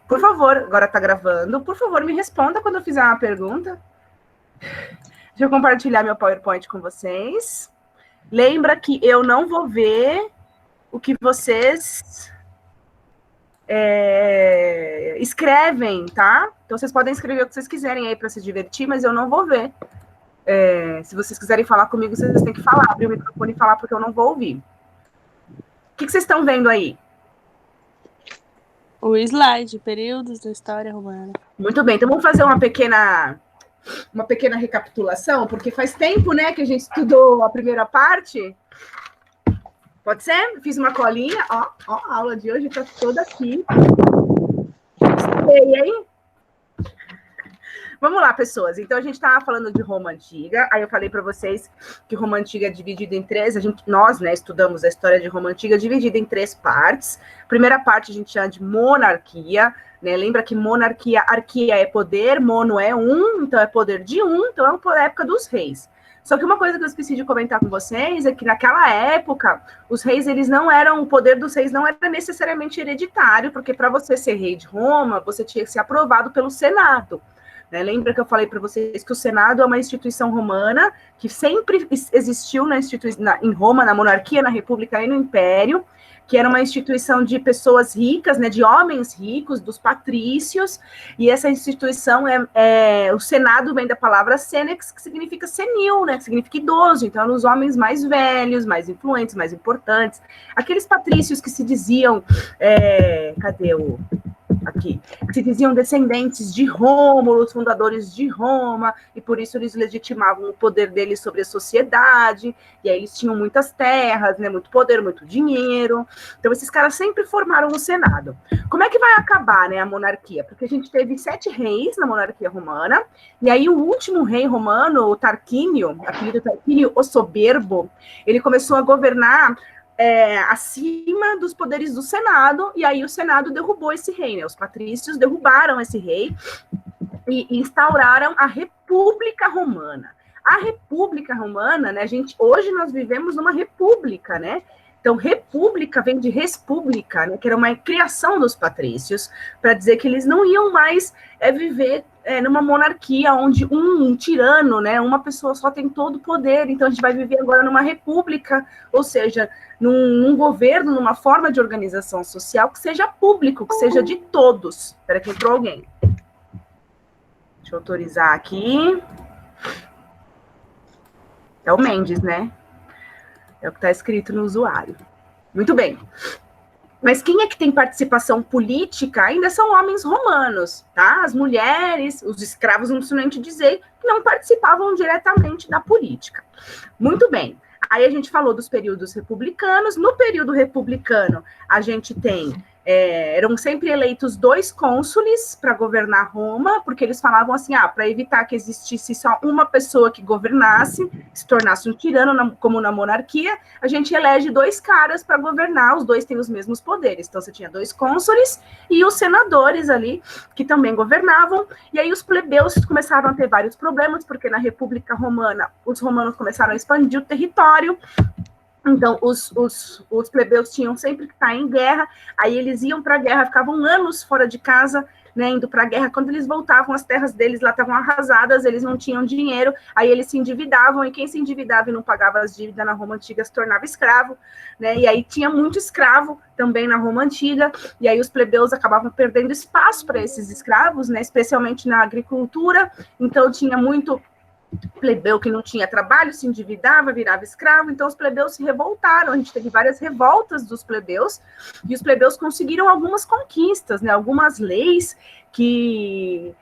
Por favor, agora está gravando. Por favor, me responda quando eu fizer uma pergunta. Deixa eu compartilhar meu PowerPoint com vocês. Lembra que eu não vou ver o que vocês escrevem, tá? Então, vocês podem escrever o que vocês quiserem aí para se divertir, mas eu não vou ver. Se vocês quiserem falar comigo, vocês têm que falar, abrir o microfone e falar, porque eu não vou ouvir. O que vocês estão vendo aí? O slide, períodos da história romana. Muito bem, então vamos fazer uma pequena recapitulação, porque faz tempo, né, que a gente estudou a primeira parte. Pode ser? Fiz uma colinha, ó, a aula de hoje está toda aqui. Sei, hein? Vamos lá, pessoas. Então, a gente estava falando de Roma Antiga. Aí eu falei para vocês que Roma Antiga é dividida em três. Nós, né, estudamos a história de Roma Antiga dividida em três partes. Primeira parte a gente chama de monarquia, né? Lembra que monarquia, arquia é poder, mono é um, então é poder de um, então é a época dos reis. Só que uma coisa que eu esqueci de comentar com vocês é que naquela época, os reis, o poder dos reis não era necessariamente hereditário, porque para você ser rei de Roma, você tinha que ser aprovado pelo Senado. Né? Lembra que eu falei para vocês que o Senado é uma instituição romana que sempre existiu em Roma, na monarquia, na república e no império, que era uma instituição de pessoas ricas, né, de homens ricos, dos patrícios, e essa instituição o Senado vem da palavra senex, que significa senil, né, que significa idoso, então eram os homens mais velhos, mais influentes, mais importantes, aqueles patrícios que se diziam, aqui, que se diziam descendentes de Rômulo, os fundadores de Roma, e por isso eles legitimavam o poder deles sobre a sociedade, e aí eles tinham muitas terras, né, muito poder, muito dinheiro, então esses caras sempre formaram o Senado. Como é que vai acabar, né, a monarquia? Porque a gente teve 7 reis na monarquia romana, e aí o último rei romano, o Tarquínio, apelido Tarquínio o Soberbo, ele começou a governar acima dos poderes do Senado, e aí o Senado derrubou esse rei, né? Os patrícios derrubaram esse rei e instauraram a República Romana. A República Romana, né, hoje nós vivemos numa república, né? Então, república vem de res publica, né, que era uma criação dos patrícios, para dizer que eles não iam mais viver numa monarquia onde um tirano, né, uma pessoa só tem todo o poder, então a gente vai viver agora numa república, ou seja, num governo, numa forma de organização social que seja público, que seja de todos. Espera que entrou alguém. Deixa eu autorizar aqui. É o Mendes, né? É o que está escrito no usuário. Muito bem. Mas quem é que tem participação política ainda são homens romanos, tá? As mulheres, os escravos, não preciso nem te dizer, que não participavam diretamente da política. Muito bem. Aí a gente falou dos períodos republicanos. No período republicano, a gente tem... eram sempre eleitos 2 cônsules para governar Roma, porque eles falavam assim, para evitar que existisse só uma pessoa que governasse, se tornasse um tirano, como na monarquia, a gente elege 2 caras para governar, os 2 têm os mesmos poderes. Então, você tinha 2 cônsules e os senadores ali, que também governavam, e aí os plebeus começaram a ter vários problemas, porque na República Romana, os romanos começaram a expandir o território. Então, os plebeus tinham sempre que estar em guerra, aí eles iam para a guerra, ficavam anos fora de casa, né, indo para a guerra. Quando eles voltavam, as terras deles lá estavam arrasadas, eles não tinham dinheiro, aí eles se endividavam, e quem se endividava e não pagava as dívidas na Roma Antiga se tornava escravo, né, e aí tinha muito escravo também na Roma Antiga, e aí os plebeus acabavam perdendo espaço para esses escravos, né, especialmente na agricultura, então tinha muito plebeu que não tinha trabalho, se endividava, virava escravo, então os plebeus se revoltaram, a gente teve várias revoltas dos plebeus, e os plebeus conseguiram algumas conquistas, né, algumas leis que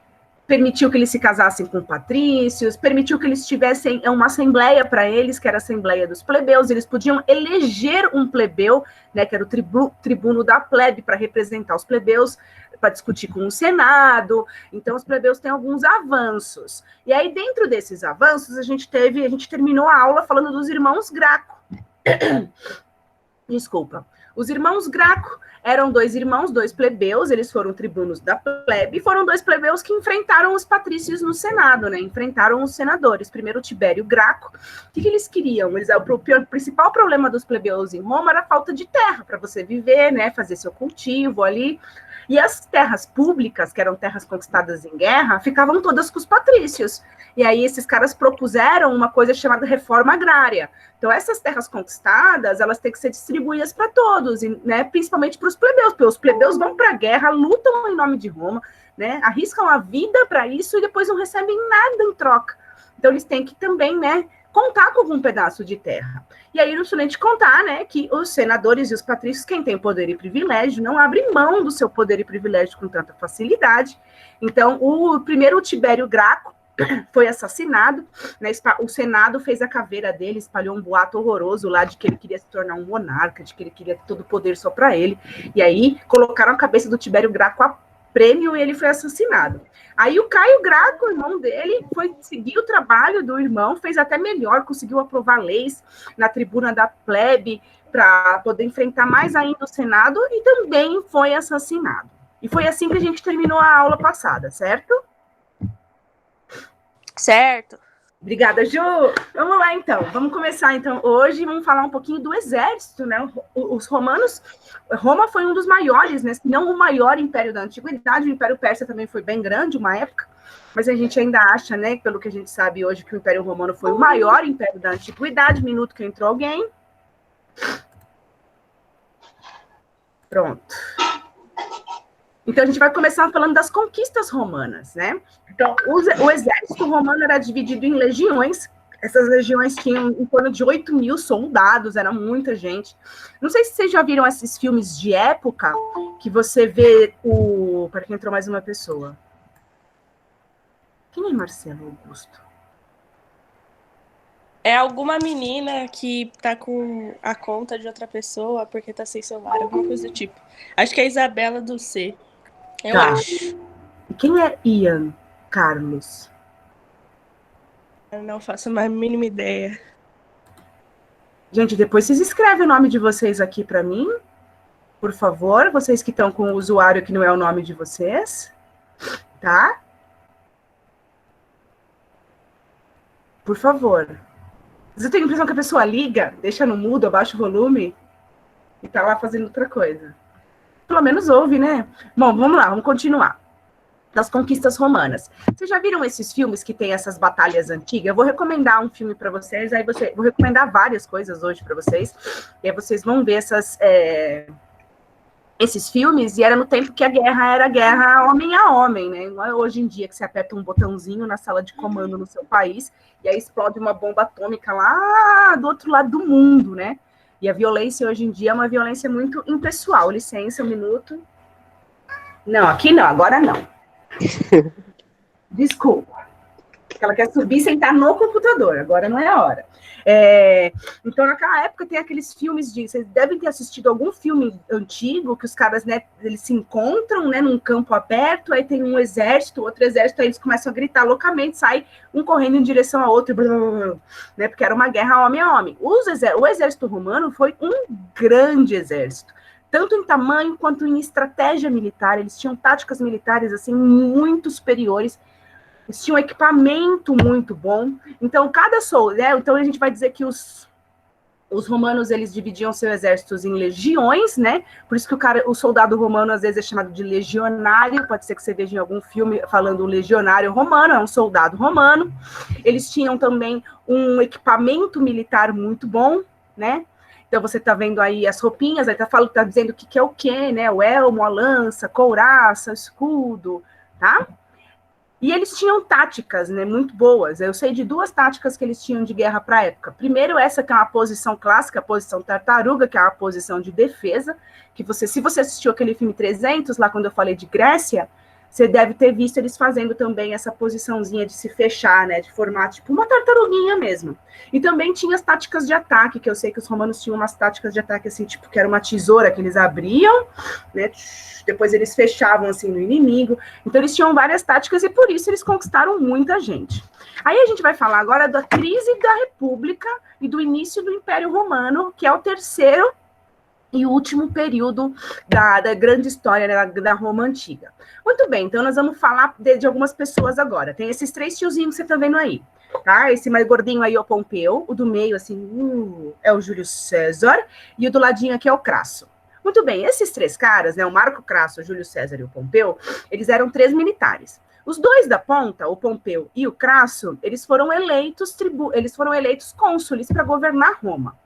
permitiu que eles se casassem com patrícios, permitiu que eles tivessem uma assembleia para eles, que era a Assembleia dos Plebeus, eles podiam eleger um plebeu, né, que era o tribuno da plebe, para representar os plebeus, para discutir com o Senado. Então, os plebeus têm alguns avanços. E aí, dentro desses avanços, a gente terminou a aula falando dos irmãos Graco. Desculpa. Os irmãos Graco eram 2 irmãos, 2 plebeus, eles foram tribunos da plebe, e foram 2 plebeus que enfrentaram os patrícios no Senado, né? Enfrentaram os senadores. Primeiro, Tibério Graco. O que eles queriam? O principal problema dos plebeus em Roma era a falta de terra para você viver, né? Fazer seu cultivo ali. E as terras públicas, que eram terras conquistadas em guerra, ficavam todas com os patrícios. E aí esses caras propuseram uma coisa chamada reforma agrária. Então essas terras conquistadas, elas têm que ser distribuídas para todos, né, principalmente para os plebeus, porque os plebeus vão para a guerra, lutam em nome de Roma, né, arriscam a vida para isso e depois não recebem nada em troca. Então eles têm que também, né, contar com algum pedaço de terra. E aí, não sou nem de contar, né, que os senadores e os patrícios, quem tem poder e privilégio, não abrem mão do seu poder e privilégio com tanta facilidade. Então, o primeiro Tibério Graco foi assassinado, né, o Senado fez a caveira dele, espalhou um boato horroroso lá de que ele queria se tornar um monarca, de que ele queria todo o poder só para ele, e aí colocaram a cabeça do Tibério Graco a prêmio e ele foi assassinado. Aí o Caio Graco, o irmão dele, foi seguir o trabalho do irmão, fez até melhor, conseguiu aprovar leis na tribuna da plebe para poder enfrentar mais ainda o Senado e também foi assassinado. E foi assim que a gente terminou a aula passada, certo? Certo. Obrigada, Ju. Vamos lá, então. Vamos começar, então. Hoje vamos falar um pouquinho do exército, né? Os romanos... Roma foi um dos maiores, né? Se não o maior império da antiguidade. O Império Persa também foi bem grande, uma época. Mas a gente ainda acha, né? Pelo que a gente sabe hoje, que o Império Romano foi o maior império da antiguidade. Minuto que entrou alguém. Pronto. Então, a gente vai começar falando das conquistas romanas, né? Então, o exército romano era dividido em legiões. Essas legiões tinham em torno de 8.000 soldados, era muita gente. Não sei se vocês já viram esses filmes de época, que você vê o... Para que entrou mais uma pessoa. Quem é Marcelo Augusto? É alguma menina que tá com a conta de outra pessoa porque tá sem celular, alguma coisa do tipo. Acho que é a Isabela do C. Eu acho. Quem é Ian Carlos? Eu não faço a mínima ideia. Gente, depois vocês escrevem o nome de vocês aqui para mim, por favor. Vocês que estão com o usuário que não é o nome de vocês, tá? Por favor. Você tem a impressão que a pessoa liga, deixa no mudo, abaixa o volume e tá lá fazendo outra coisa. Pelo menos ouve, né? Bom, vamos lá, vamos continuar. Das conquistas romanas. Vocês já viram esses filmes que tem essas batalhas antigas? Eu vou recomendar um filme para vocês, vou recomendar várias coisas hoje para vocês, e aí vocês vão ver esses filmes, e era no tempo que a guerra era guerra homem a homem, né? Não é hoje em dia que você aperta um botãozinho na sala de comando no seu país, e aí explode uma bomba atômica lá do outro lado do mundo, né? E a violência hoje em dia é uma violência muito impessoal. Licença, um minuto. Não, aqui não, agora não. Desculpa. Ela quer subir e sentar no computador, agora não é a hora. Então, naquela época, tem aqueles filmes de... Vocês devem ter assistido algum filme antigo, que os caras, né, eles se encontram, né, num campo aberto, aí tem um exército, outro exército, aí eles começam a gritar loucamente, sai um correndo em direção ao outro, blá, blá, blá, né, porque era uma guerra homem a homem. O exército romano foi um grande exército, tanto em tamanho quanto em estratégia militar. Eles tinham táticas militares, assim, muito superiores. Eles tinham um equipamento muito bom. Então, então a gente vai dizer que os romanos, eles dividiam seus exércitos em legiões, né? Por isso que o soldado romano, às vezes, é chamado de legionário. Pode ser que você veja em algum filme falando legionário romano, é um soldado romano. Eles tinham também um equipamento militar muito bom, né? Então, você está vendo aí as roupinhas, aí tá dizendo o que é o quê, né? O elmo, a lança, couraça, escudo, tá? E eles tinham táticas, né, muito boas. Eu sei de duas táticas que eles tinham de guerra para a época. Primeiro, essa que é uma posição clássica, a posição tartaruga, que é uma posição de defesa, que se você assistiu aquele filme 300, lá quando eu falei de Grécia, você deve ter visto eles fazendo também essa posiçãozinha de se fechar, né, de formar tipo uma tartaruguinha mesmo. E também tinha as táticas de ataque, que eu sei que os romanos tinham umas táticas de ataque assim, tipo, que era uma tesoura que eles abriam, né, depois eles fechavam assim no inimigo. Então eles tinham várias táticas e por isso eles conquistaram muita gente. Aí a gente vai falar agora da crise da República e do início do Império Romano, que é o terceiro e último período da grande história, né, da Roma Antiga. Muito bem, então nós vamos falar de algumas pessoas agora. Tem esses três tiozinhos que você está vendo aí, tá? Esse mais gordinho aí é o Pompeu, o do meio, assim, é o Júlio César, e o do ladinho aqui é o Crasso. Muito bem, esses 3 caras, né, o Marco Crasso, o Júlio César e o Pompeu, eles eram 3 militares. Os 2 da ponta, o Pompeu e o Crasso, eles foram eleitos cônsules para governar Roma.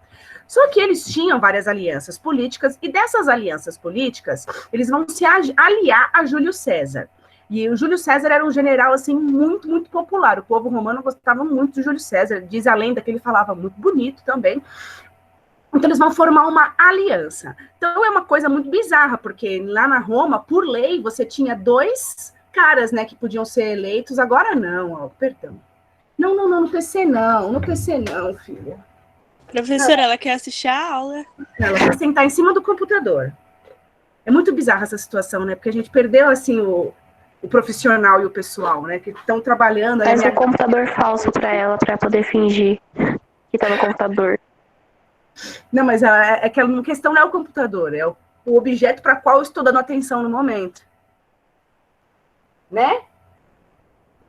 Só que eles tinham várias alianças políticas, e dessas alianças políticas, eles vão se aliar a Júlio César. E o Júlio César era um general, assim, muito, muito popular. O povo romano gostava muito do Júlio César. Diz a lenda que ele falava muito bonito também. Então, eles vão formar uma aliança. Então, é uma coisa muito bizarra, porque lá na Roma, por lei, você tinha 2 caras, né, que podiam ser eleitos. Agora não, ó, perdão. Não, no PC não, filha. Professora, ela quer assistir a aula. Ela quer sentar em cima do computador. É muito bizarra essa situação, né, porque a gente perdeu, assim, o profissional e o pessoal, né, que estão trabalhando... Faz um computador falso para ela, para poder fingir que tá no computador. Não, mas é que a questão não é o computador, é o objeto para qual eu estou dando atenção no momento. Né?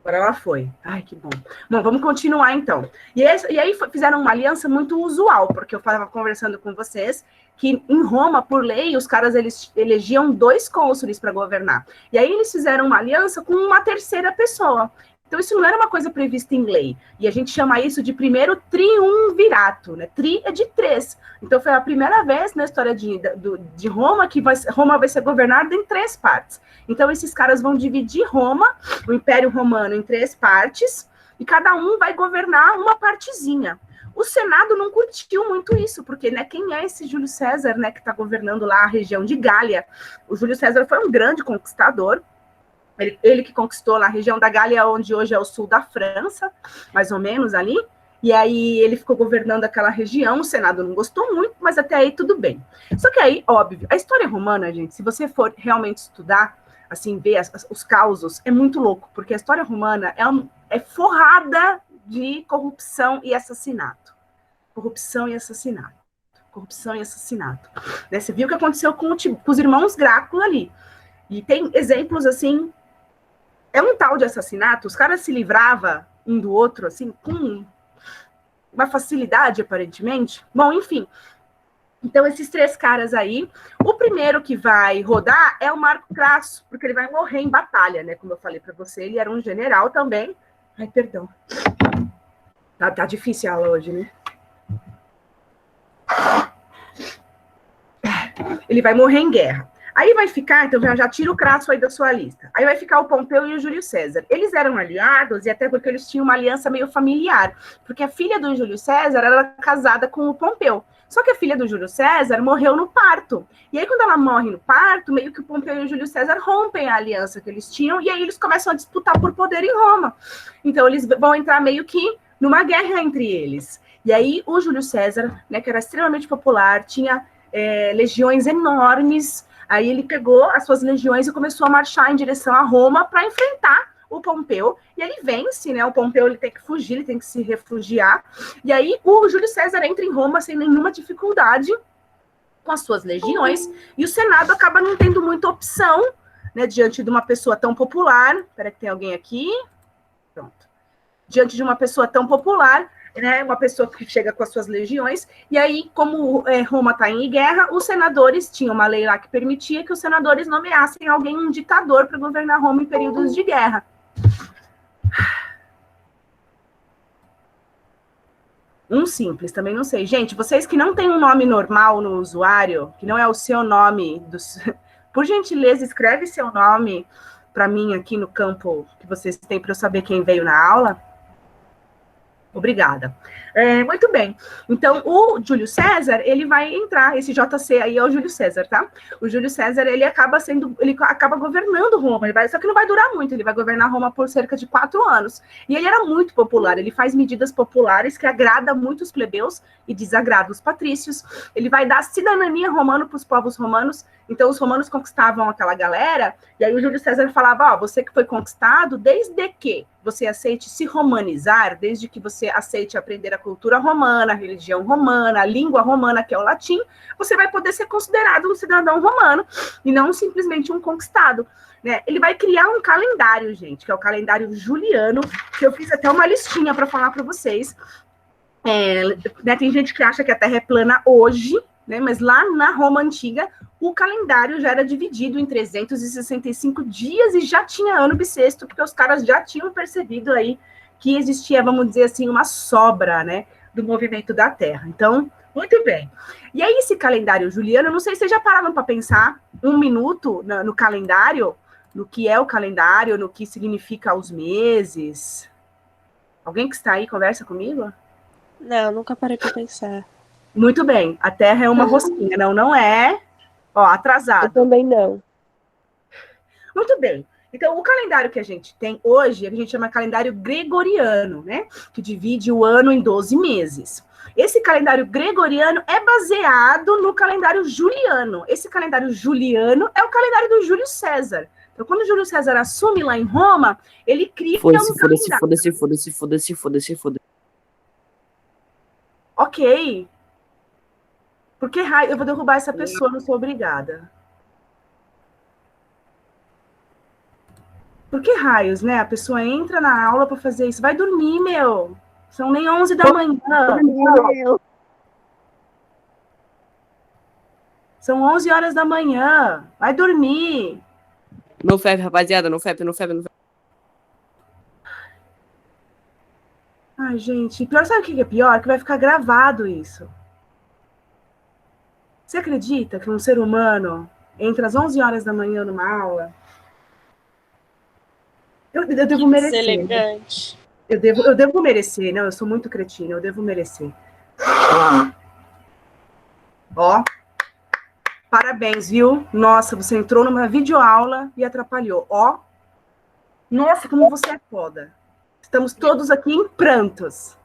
Agora ela foi. Ai, que bom. Bom, vamos continuar, então. E aí fizeram uma aliança muito usual, porque eu estava conversando com vocês que em Roma, por lei, os caras eles elegiam 2 cônsules para governar. E aí eles fizeram uma aliança com uma terceira pessoa. Então, isso não era uma coisa prevista em lei. E a gente chama isso de primeiro triunvirato, né? Tri é de 3. Então, foi a primeira vez na história de Roma que Roma vai ser governada em 3 partes. Então, esses caras vão dividir Roma, o Império Romano, em 3 partes, e cada um vai governar uma partezinha. O Senado não curtiu muito isso, porque, né, quem é esse Júlio César, né, que está governando lá a região de Gália? O Júlio César foi um grande conquistador. Ele que conquistou lá a região da Gália, onde hoje é o sul da França, mais ou menos ali, e aí ele ficou governando aquela região, o Senado não gostou muito, mas até aí tudo bem. Só que aí, óbvio, a história romana, gente, se você for realmente estudar, assim, ver os causos, é muito louco, porque a história romana é forrada de corrupção e assassinato. Corrupção e assassinato. Corrupção e assassinato. Né? Você viu o que aconteceu com os irmãos Drácula ali. E tem exemplos, assim, é um tal de assassinato, os caras se livravam um do outro, assim, com uma facilidade, aparentemente. Bom, enfim. Então, esses 3 caras aí, o primeiro que vai rodar é o Marco Crasso, porque ele vai morrer em batalha, né? Como eu falei para você, ele era um general também. Ai, perdão. Tá difícil a aula hoje, né? Ele vai morrer em guerra. Aí vai ficar, então já tira o Crasso aí da sua lista. Aí vai ficar o Pompeu e o Júlio César. Eles eram aliados, e até porque eles tinham uma aliança meio familiar, porque a filha do Júlio César era casada com o Pompeu. Só que a filha do Júlio César morreu no parto. E aí, quando ela morre no parto, meio que o Pompeu e o Júlio César rompem a aliança que eles tinham, e aí eles começam a disputar por poder em Roma. Então, eles vão entrar meio que numa guerra entre eles. E aí, o Júlio César, né, que era extremamente popular, tinha legiões enormes. Aí ele pegou as suas legiões e começou a marchar em direção a Roma para enfrentar o Pompeu, e ele vence, né? O Pompeu ele tem que fugir, ele tem que se refugiar, e aí o Júlio César entra em Roma sem nenhuma dificuldade com as suas legiões, e o Senado acaba não tendo muita opção, né, diante de uma pessoa tão popular. Espera que tem alguém aqui. Pronto. Diante de uma pessoa tão popular, né, uma pessoa que chega com as suas legiões, e aí, como Roma está em guerra, os senadores, tinha uma lei lá que permitia que os senadores nomeassem alguém, um ditador, para governar Roma em períodos de guerra. Um simples, também não sei. Gente, vocês que não têm um nome normal no usuário, que não é o seu nome, por gentileza, escreve seu nome para mim aqui no campo que vocês têm para eu saber quem veio na aula. Obrigada. Muito bem. Então, o Júlio César, ele vai entrar, esse JC aí é o Júlio César, tá? O Júlio César, ele acaba governando Roma, só que não vai durar muito, ele vai governar Roma por cerca de 4 anos. E ele era muito popular, ele faz medidas populares que agradam muito os plebeus e desagrada os patrícios. Ele vai dar cidadania romana para os povos romanos, então os romanos conquistavam aquela galera, e aí o Júlio César falava, você que foi conquistado, desde que você aceite se romanizar, desde que você aceite aprender a cultura romana, a religião romana, a língua romana, que é o latim, você vai poder ser considerado um cidadão romano e não simplesmente um conquistado. Né? Ele vai criar um calendário, gente, que é o calendário juliano, que eu fiz até uma listinha para falar para vocês. Né, tem gente que acha que a Terra é plana hoje, né, mas lá na Roma Antiga, o calendário já era dividido em 365 dias e já tinha ano bissexto, porque os caras já tinham percebido aí que existia, vamos dizer assim, uma sobra, né, do movimento da Terra. Então, muito bem. E aí, esse calendário juliano, eu não sei se vocês já pararam para pensar um minuto no calendário, no que é o calendário, no que significa os meses. Alguém que está aí, conversa comigo? Não, nunca parei pra pensar. Muito bem, a Terra é uma rosquinha, não é? Ó, Eu atrasado. também não. Muito bem. Então, o calendário que a gente tem hoje, a gente chama calendário gregoriano, né? Que divide o ano em 12 meses. Esse calendário gregoriano é baseado no calendário juliano. Esse calendário juliano é o calendário do Júlio César. Então, quando o Júlio César assume lá em Roma, ele cria um calendário. Foda-se. Ok. Por que raio? Eu vou derrubar essa pessoa, não sou obrigada. Por que raios, né? A pessoa entra na aula para fazer isso. Vai dormir, meu. São nem 11 da manhã. São 11 horas da manhã. Vai dormir. No FEP, rapaziada, no FEP. Ai, gente. Pior, sabe o que é pior? Que vai ficar gravado isso. Você acredita que um ser humano entra às 11 horas da manhã numa aula? Eu devo Que merecer. deselegante. Eu devo merecer. Não, eu sou muito cretina. Eu devo merecer. Ó. Parabéns, viu? Nossa, você entrou numa videoaula e atrapalhou. Ó. Nossa, como você é foda. Estamos todos aqui em prantos.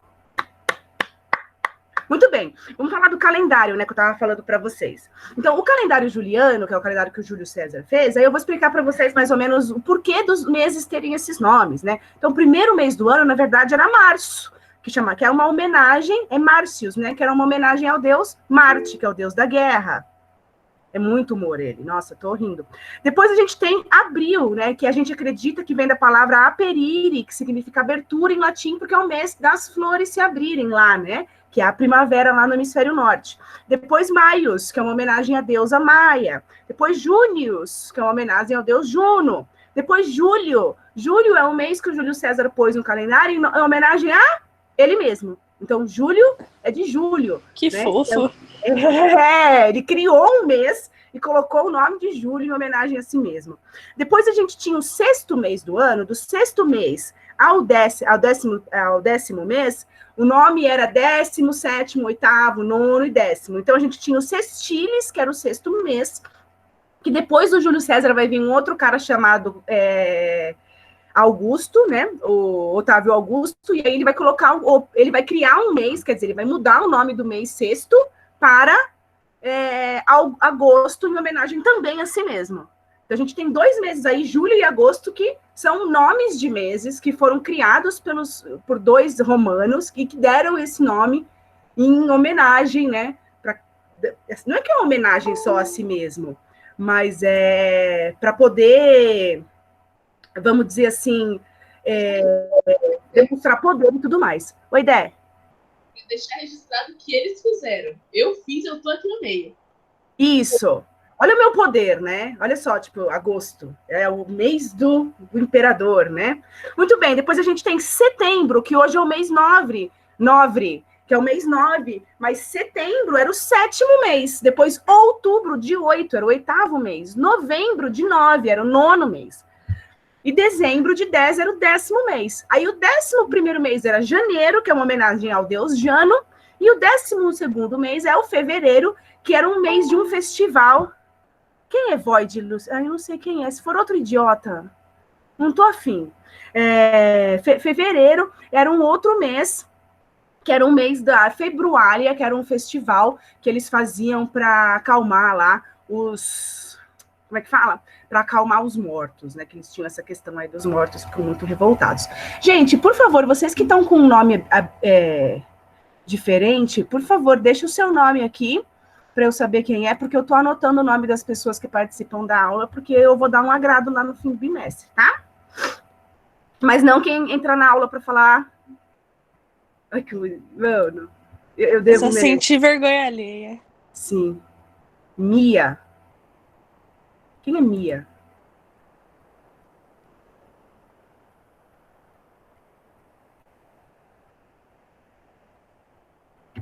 Muito bem, vamos falar do calendário, né, que eu estava falando para vocês. Então, o calendário juliano, que é o calendário que o Júlio César fez, aí eu vou explicar para vocês mais ou menos o porquê dos meses terem esses nomes, né? Então, o primeiro mês do ano, na verdade, era março, que é uma homenagem, é Márcios, né, que era uma homenagem ao deus Marte, que é o deus da guerra. É muito humor ele, nossa, tô rindo. Depois a gente tem abril, né, que a gente acredita que vem da palavra aperire, que significa abertura em latim, porque é o mês das flores se abrirem lá, né, que é a primavera lá no hemisfério norte. Depois maios, que é uma homenagem à deusa Maia. Depois júnios, que é uma homenagem ao deus Juno. Depois julho. Julho é o mês que o Júlio César pôs no calendário em homenagem a ele mesmo. Então, julho é de julho. Que né? fofo. Ele criou um mês e colocou o nome de julho em homenagem a si mesmo. Depois a gente tinha o sexto mês do ano, do sexto mês ao décimo mês, o nome era 17º, 8º, 9º e 10º. Então a gente tinha o sextilis, que era o sexto mês, que depois do Júlio César vai vir um outro cara chamado Augusto, né? O Otávio Augusto, e aí ele vai colocar, ele vai criar um mês, quer dizer, ele vai mudar o nome do mês sexto para agosto, em homenagem também a si mesmo. Então, a gente tem 2 meses aí, julho e agosto, que são nomes de meses que foram criados por 2 romanos e que deram esse nome em homenagem, né? Não é que é uma homenagem só a si mesmo, mas é para poder, vamos dizer assim, demonstrar poder e tudo mais. Oi, Dé. Deixar registrado que eles fizeram. Eu fiz, eu tô aqui no meio. Isso. Olha o meu poder, né? Olha só, tipo, agosto. É o mês do imperador, né? Muito bem, depois a gente tem setembro, que hoje é o mês 9, que é o mês 9, mas setembro era o 7º mês. Depois, outubro, de 8, era o 8º mês. Novembro, de 9, era o 9º mês. E dezembro, de 10, era o 10º mês. Aí o 11º mês era janeiro, que é uma homenagem ao deus Jano. E o 12º mês é o fevereiro, que era um mês de um festival. Quem é Void? Eu não sei quem é. Se for outro idiota, não tô afim. Fevereiro era um outro mês, que era um mês da Februária, que era um festival que eles faziam para acalmar lá os... Como é que fala? Para acalmar os mortos, né? Que eles tinham essa questão aí dos mortos, ficam muito revoltados. Gente, por favor, vocês que estão com um nome diferente, por favor, deixa o seu nome aqui, para eu saber quem é, porque eu estou anotando o nome das pessoas que participam da aula, porque eu vou dar um agrado lá no fim do bimestre, tá? Mas não quem entrar na aula para falar... Ai, que... Mano, eu devo... Só sentir vergonha alheia. Sim. Mia. Quem é Mia?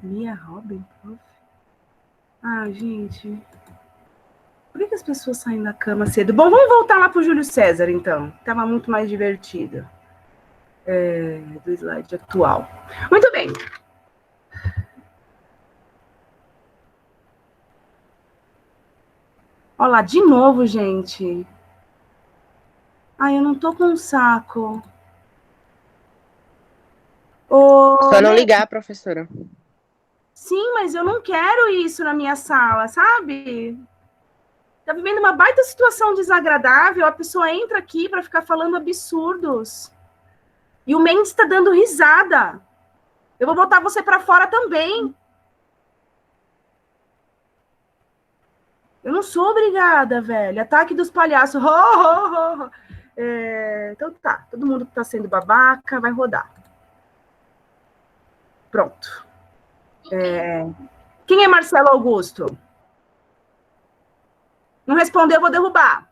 Mia Robin? Ah, gente. Por que as pessoas saem da cama cedo? Bom, vamos voltar lá pro Júlio César, então. Tava muito mais divertido. Do slide atual. Muito bem. Olha lá, de novo, gente. Ai, eu não tô com um saco. Só não ligar, professora. Sim, mas eu não quero isso na minha sala, sabe? Tá vivendo uma baita situação desagradável, a pessoa entra aqui para ficar falando absurdos. E o Mendes tá dando risada. Eu vou botar você para fora também. Eu não sou obrigada, velho. Ataque dos palhaços. Ho, ho, ho. Então tá, todo mundo que tá sendo babaca vai rodar. Pronto. Quem é Marcelo Augusto? Não respondeu, eu vou derrubar.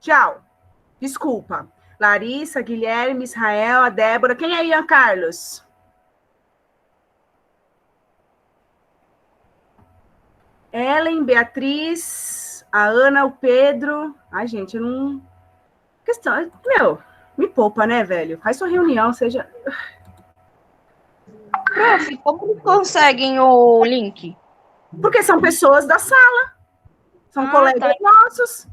Tchau. Desculpa. Larissa, Guilherme, Israel, a Débora. Quem é Ian Carlos? Ellen, Beatriz, a Ana, o Pedro. Ai, gente, eu não... Questão... me poupa, né, velho? Faz sua reunião, seja... Prof, como eles conseguem o link? Porque são pessoas da sala. São colegas nossos.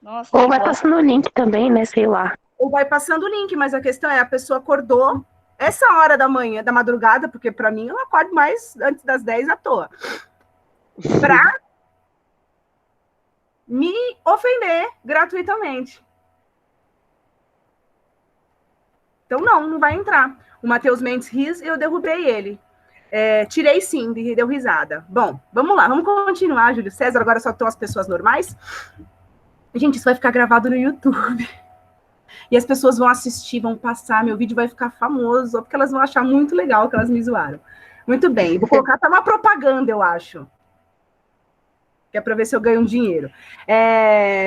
Nossa, Ou vai passando o link também, né? Sei lá. Ou vai passando o link, mas a questão é, a pessoa acordou essa hora da manhã, da madrugada, porque para mim eu não acordo mais antes das 10 à toa. Para me ofender gratuitamente. Então, não vai entrar. O Matheus Mendes riu e eu derrubei ele. Tirei sim, deu risada. Bom, vamos lá, vamos continuar, Júlio César. Agora só estão as pessoas normais. Gente, isso vai ficar gravado no YouTube. E as pessoas vão assistir, vão passar, meu vídeo vai ficar famoso, porque elas vão achar muito legal que elas me zoaram. Muito bem, vou colocar até uma propaganda, eu acho. Que é para ver se eu ganho um dinheiro.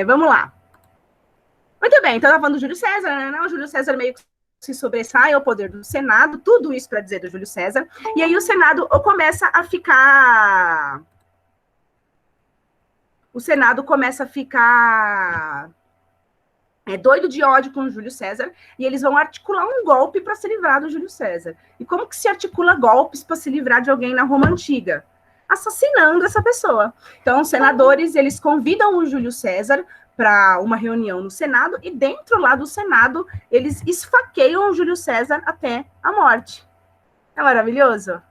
Vamos lá. Muito bem, então eu estava falando do Júlio César, né? O Júlio César meio que se sobressai ao poder do Senado, tudo isso para dizer do Júlio César, e aí o Senado começa a ficar... doido de ódio com o Júlio César, e eles vão articular um golpe para se livrar do Júlio César. E como que se articula golpes para se livrar de alguém na Roma Antiga? Assassinando essa pessoa. Então, os senadores, eles convidam o Júlio César para uma reunião no Senado, e dentro lá do Senado, eles esfaqueiam o Júlio César até a morte. É maravilhoso?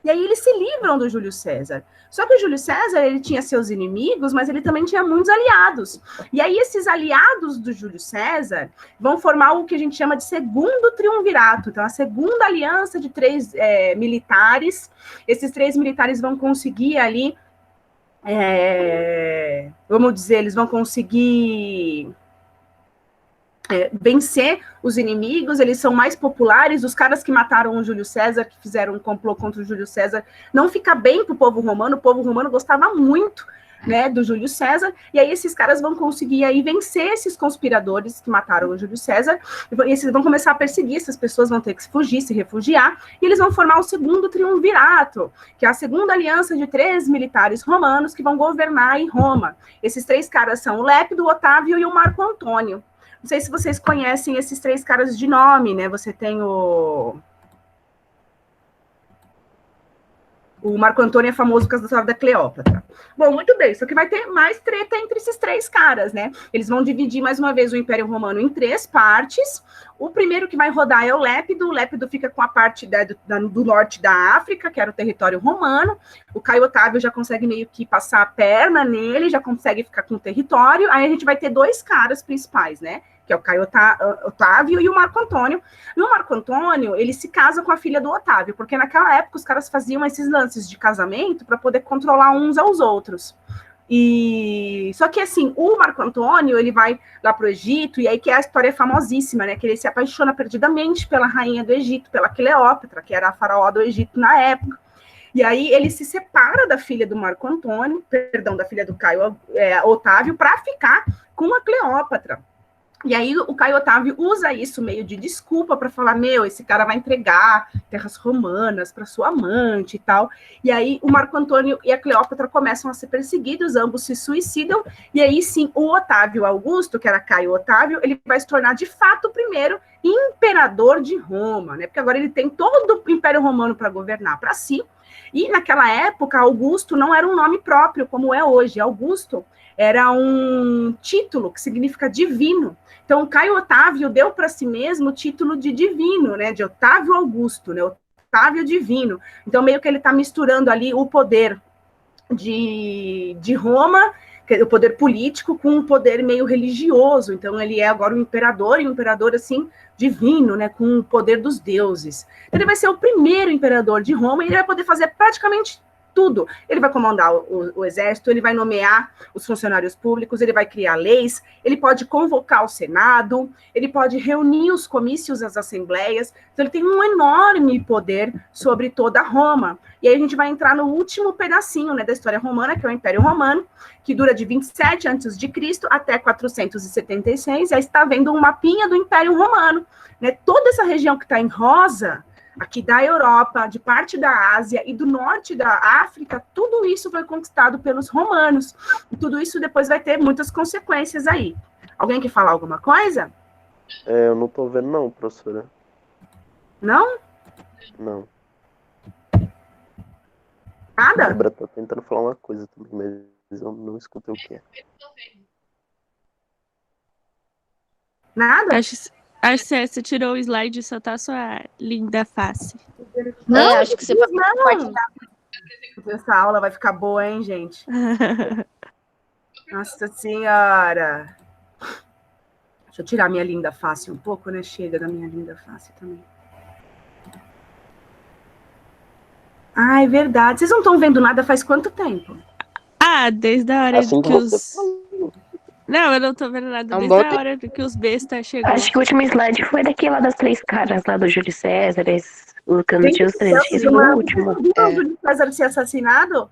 E aí eles se livram do Júlio César. Só que o Júlio César, ele tinha seus inimigos, mas ele também tinha muitos aliados. E aí esses aliados do Júlio César vão formar o que a gente chama de segundo triunvirato. Então, a segunda aliança de 3 militares. Esses 3 militares vão conseguir ali, vamos dizer, eles vão conseguir... vencer os inimigos, eles são mais populares, os caras que mataram o Júlio César, que fizeram um complô contra o Júlio César, não fica bem para o povo romano gostava muito, né, do Júlio César, e aí esses caras vão conseguir aí vencer esses conspiradores que mataram o Júlio César, e eles vão começar a perseguir, essas pessoas vão ter que fugir, se refugiar, e eles vão formar o segundo triunvirato, que é a segunda aliança de 3 militares romanos que vão governar em Roma. Esses 3 caras são o Lépido, o Otávio e o Marco Antônio. Não sei se vocês conhecem esses 3 caras de nome, né? Você tem o Marco Antônio é famoso por causa da história da Cleópatra. Bom, muito bem, só que vai ter mais treta entre esses 3 caras, né? Eles vão dividir mais uma vez o Império Romano em 3 partes. O primeiro que vai rodar é o Lépido fica com a parte do norte da África, que era o território romano. O Caio Otávio já consegue meio que passar a perna nele, já consegue ficar com o território. Aí a gente vai ter 2 caras principais, né? Que é o Caio Otávio e o Marco Antônio. E o Marco Antônio, ele se casa com a filha do Otávio, porque naquela época os caras faziam esses lances de casamento para poder controlar uns aos outros. E só que assim, o Marco Antônio, ele vai lá para o Egito, e aí que é a história famosíssima, né? Que ele se apaixona perdidamente pela rainha do Egito, pela Cleópatra, que era a faraó do Egito na época. E aí ele se separa da filha do Marco Antônio, perdão, da filha do Caio Otávio, para ficar com a Cleópatra. E aí o Caio Otávio usa isso meio de desculpa para falar, esse cara vai entregar terras romanas para sua amante e tal. E aí o Marco Antônio e a Cleópatra começam a ser perseguidos, ambos se suicidam, e aí sim o Otávio Augusto, que era Caio Otávio, ele vai se tornar de fato o primeiro imperador de Roma, né? Porque agora ele tem todo o Império Romano para governar para si. E naquela época, Augusto não era um nome próprio, como é hoje. Augusto era um título que significa divino. Então, Caio Otávio deu para si mesmo o título de divino, né? De Otávio Augusto, né? Otávio divino. Então, meio que ele está misturando ali o poder de Roma, o poder político, com um poder meio religioso. Então, ele é agora um imperador, e um imperador, assim, divino, né, com o poder dos deuses. Ele vai ser o primeiro imperador de Roma, e ele vai poder fazer praticamente tudo. Ele vai comandar o exército, ele vai nomear os funcionários públicos, ele vai criar leis, ele pode convocar o Senado, ele pode reunir os comícios, as assembleias. Então, ele tem um enorme poder sobre toda Roma. E aí a gente vai entrar no último pedacinho, né, da história romana, que é o Império Romano, que dura de 27 a.C. até 476. Aí está vendo um mapinha do Império Romano, né? Toda essa região que está em rosa, aqui da Europa, de parte da Ásia e do norte da África, tudo isso foi conquistado pelos romanos. E tudo isso depois vai ter muitas consequências aí. Alguém quer falar alguma coisa? Eu não tô vendo não, professora. Não? Não. A Nada? Débora tá tentando falar uma coisa também, mas eu não escutei o que é. Nada? Acho que você tirou o slide e só tá a sua linda face. Não, acho que você pode compartilhar. Essa aula vai ficar boa, hein, gente? Nossa Senhora! Deixa eu tirar minha linda face um pouco, né? Chega da minha linda face também. Ah, é verdade. Vocês não estão vendo nada faz quanto tempo? Desde a hora Assim que que você os... Não, eu não tô vendo nada. É um Desde bom a hora que os bestas chegou. Acho que o último slide foi daquele lá das 3 caras, lá do Júlio César, o Canutinho os três. Esse foi o último. Viram o Júlio César ser assassinado?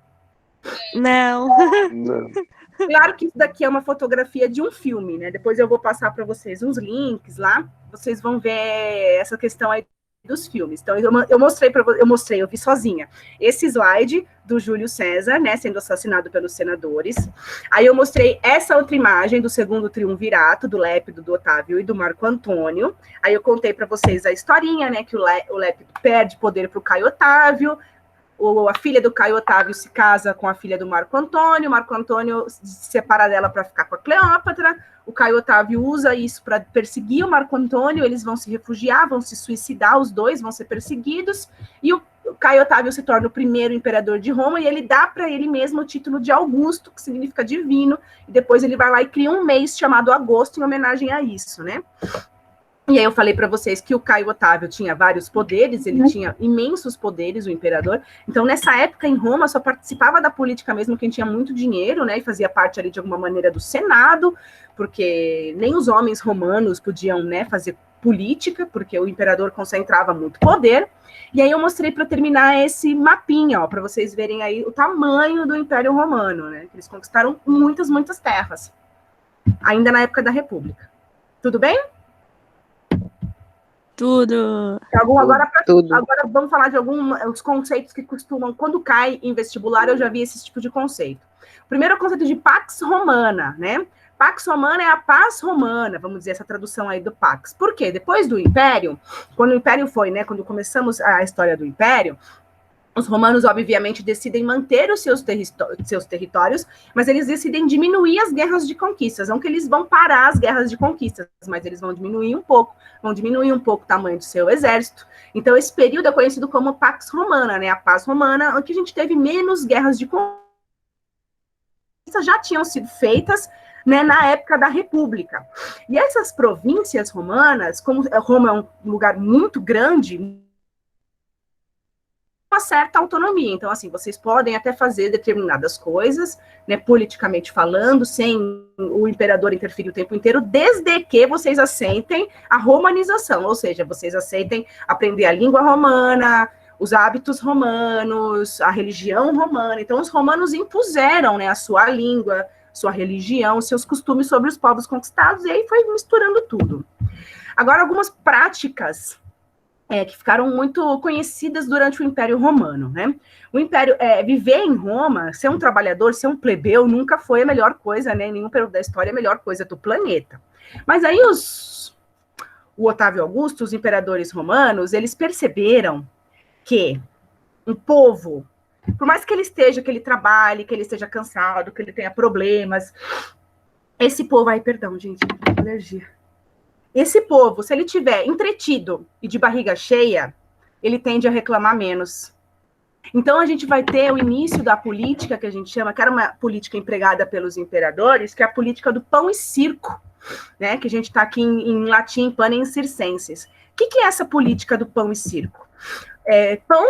Não. Não. Claro que isso daqui é uma fotografia de um filme, né? Depois eu vou passar para vocês uns links lá. Vocês vão ver essa questão aí dos filmes. Então, eu vi sozinha esse slide do Júlio César, né, sendo assassinado pelos senadores. Aí eu mostrei essa outra imagem do segundo triunvirato, do Lépido, do Otávio e do Marco Antônio. Aí eu contei para vocês a historinha, né, que o Lépido perde poder para o Caio Otávio, a filha do Caio Otávio se casa com a filha do Marco Antônio se separa dela para ficar com a Cleópatra, o Caio Otávio usa isso para perseguir o Marco Antônio, eles vão se refugiar, vão se suicidar, os dois vão ser perseguidos, e o Caio Otávio se torna o primeiro imperador de Roma, e ele dá para ele mesmo o título de Augusto, que significa divino, e depois ele vai lá e cria um mês chamado Agosto, em homenagem a isso, né? E aí eu falei para vocês que o Caio Otávio tinha vários poderes, ele tinha imensos poderes, o imperador. Então, nessa época, em Roma, só participava da política mesmo quem tinha muito dinheiro, né, e fazia parte ali, de alguma maneira, do Senado, porque nem os homens romanos podiam, né, fazer política, porque o imperador concentrava muito poder. E aí eu mostrei para terminar esse mapinha, ó, para vocês verem aí o tamanho do Império Romano, né, eles conquistaram muitas, muitas terras, ainda na época da República. Tudo bem? Tudo. Agora Tudo. vamos falar de alguns conceitos que costumam, quando cai em vestibular, eu já vi esse tipo de conceito. O primeiro é o conceito de Pax Romana, né? Pax Romana é a paz romana, vamos dizer, essa tradução aí do Pax. Por quê? Depois do Império, quando o Império foi, né, quando começamos a história do Império, os romanos, obviamente, decidem manter os seus territórios, mas eles decidem diminuir as guerras de conquistas. Não que eles vão parar as guerras de conquistas, mas eles vão diminuir um pouco o tamanho do seu exército. Então, esse período é conhecido como Pax Romana, né? A paz romana, onde a gente teve menos guerras de conquistas, já tinham sido feitas, né, na época da República. E essas províncias romanas, como Roma é um lugar muito grande, uma certa autonomia. Então, assim, vocês podem até fazer determinadas coisas, né, politicamente falando, sem o imperador interferir o tempo inteiro, desde que vocês aceitem a romanização, ou seja, vocês aceitem aprender a língua romana, os hábitos romanos, a religião romana. Então, os romanos impuseram, né, a sua língua, sua religião, seus costumes sobre os povos conquistados, e aí foi misturando tudo. Agora, algumas práticas que ficaram muito conhecidas durante o Império Romano, né? O Império, viver em Roma, ser um trabalhador, ser um plebeu, nunca foi a melhor coisa, né? Em nenhum período da história, a melhor coisa do planeta. Mas aí o Otávio Augusto, os imperadores romanos, eles perceberam que um povo, por mais que ele trabalhe, que ele esteja cansado, que ele tenha problemas, esse povo, perdão, gente, alergia. Esse povo, se ele tiver entretido e de barriga cheia, ele tende a reclamar menos. Então, a gente vai ter o início da política que a gente chama, que era uma política empregada pelos imperadores, que é a política do pão e circo, né? Que a gente está aqui em latim, panem circenses. O que é essa política do pão e circo? Pão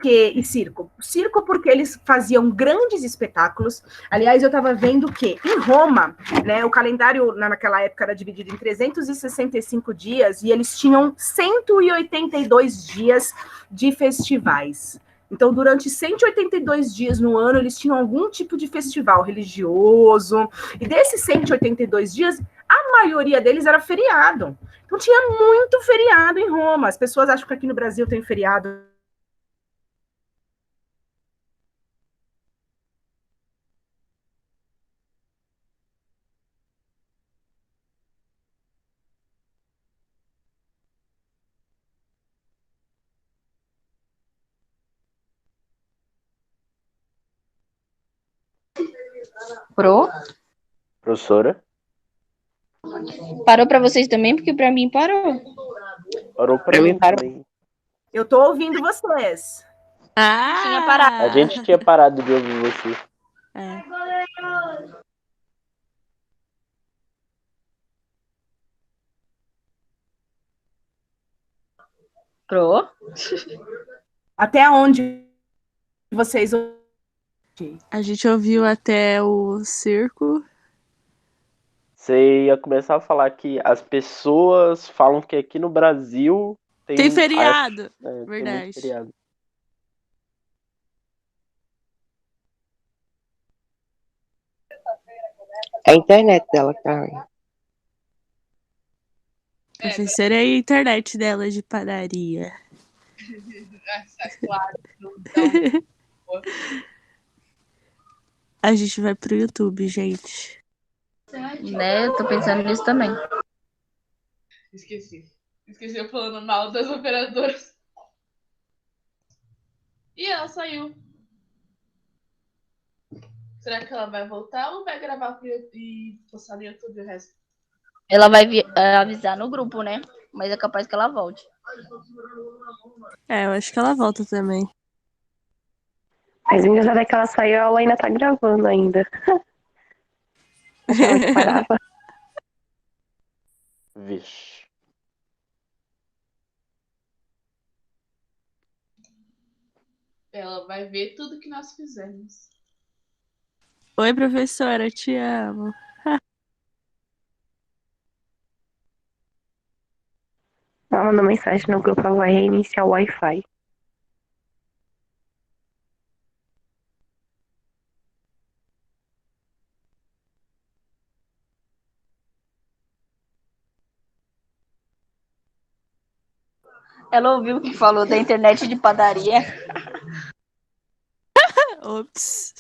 e circo. Circo porque eles faziam grandes espetáculos. Aliás, eu estava vendo que em Roma, né, o calendário naquela época era dividido em 365 dias e eles tinham 182 dias de festivais. Então, durante 182 dias no ano, eles tinham algum tipo de festival religioso. E desses 182 dias, a maioria deles era feriado. Então, tinha muito feriado em Roma. As pessoas acham que aqui no Brasil tem feriado. Pro? Professora? Parou pra vocês também? Porque pra mim parou. Parou pra Pra mim mim parou. também. Eu tô ouvindo vocês. Tinha parado. A gente tinha parado de ouvir você. É. Pro? Até onde vocês A gente ouviu até o circo. Você ia começar a falar que as pessoas falam que aqui no Brasil Tem feriado. tem muito Verdade. feriado. É a internet dela que tá ruim. Professora é a internet dela de padaria. Claro, A gente vai pro YouTube, gente. Né? Eu tô pensando nisso também. Esqueci. Esqueci eu falando mal das operadoras. E ela saiu. Será que ela vai voltar ou vai gravar e postar no YouTube o resto? Ela vai avisar no grupo, né? Mas é capaz que ela volte. Eu acho que ela volta também. Mas o engraçado é que ela saiu, ela ainda tá gravando ainda. Achava que parava. Vixe. Ela vai ver tudo que nós fizemos. Oi, professora, te amo. Ela mandou mensagem no grupo, ela vai reiniciar o Wi-Fi. Ela ouviu o que falou da internet de padaria. Ops.